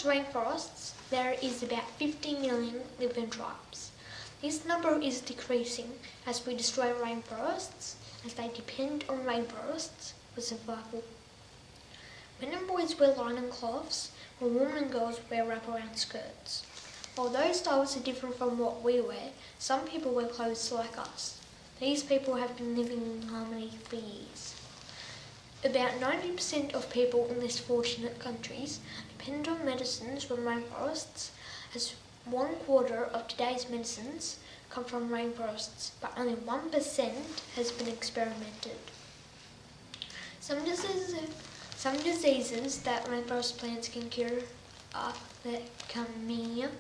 world's rainforests, there is about 50 million living tribes. This number is decreasing as we destroy rainforests, as they depend on rainforests for survival. Men and boys wear lining cloths, while women and girls wear wraparound skirts. Although styles are different from what we wear, some people wear clothes like us. These people have been living in harmony for years. About 90% of people in these fortunate countries depend on medicines from rainforests, as 1/4 of today's medicines come from rainforests, but only 1% has been experimented. Some diseases that rainforest plants can cure are leukemia,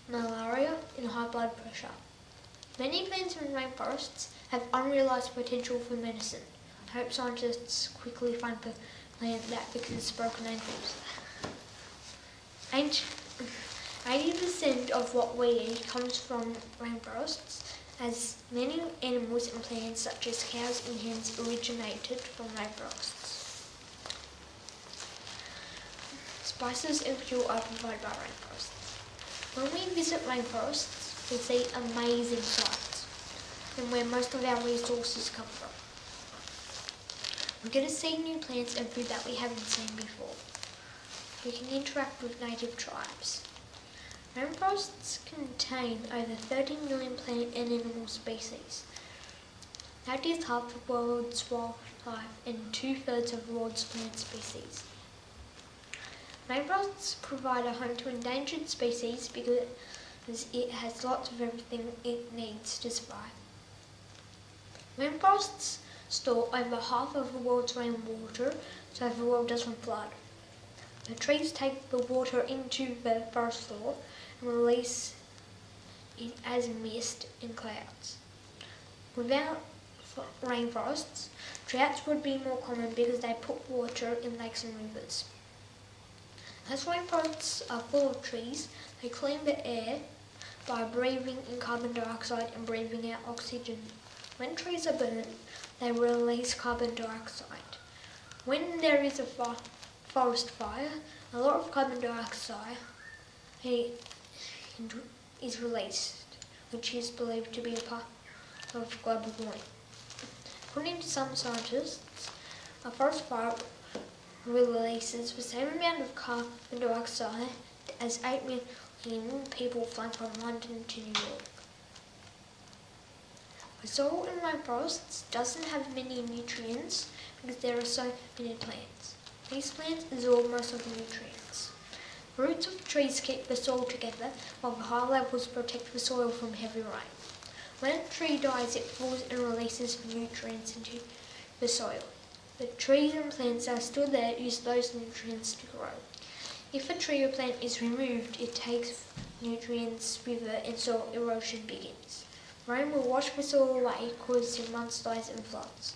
malaria, and high blood pressure. Many plants in rainforests have unrealised potential for medicine. I hope scientists quickly find the plant that fixes broken ankles. 80% of what we eat comes from rainforests, as many animals and plants such as cows and hens originated from rainforests. Spices and fuel are provided by rainforests. When we visit rainforests, we see amazing sights and where most of our resources come from. We get to see new plants and food that we haven't seen before. We can interact with native tribes. Rainforests contain over 30 million plant and animal species. That is half the world's wildlife and 2/3 of the world's plant species. Rainforests provide a home to endangered species because it has lots of everything it needs to survive. Rainforests store over half of the world's rainwater, so the world doesn't flood. The trees take the water into the forest floor and release it as mist and clouds. Without rainforests, droughts would be more common because they put water in lakes and rivers. As rainforests are full of trees, they clean the air by breathing in carbon dioxide and breathing out oxygen. When trees are burnt, they release carbon dioxide. When there is a forest fire, a lot of carbon dioxide is released, which is believed to be a part of global warming. According to some scientists, a forest fire releases the same amount of carbon dioxide as 8 million people flying from London to New York. The soil in rainforests doesn't have many nutrients because there are so many plants. These plants absorb most of the nutrients. The roots of trees keep the soil together, while the high levels protect the soil from heavy rain. When a tree dies, it falls and releases nutrients into the soil. The trees and plants that are still there use those nutrients to grow. If a tree or plant is removed, it takes nutrients with it and soil erosion begins. Rain will wash the soil away, causing mudslides and floods.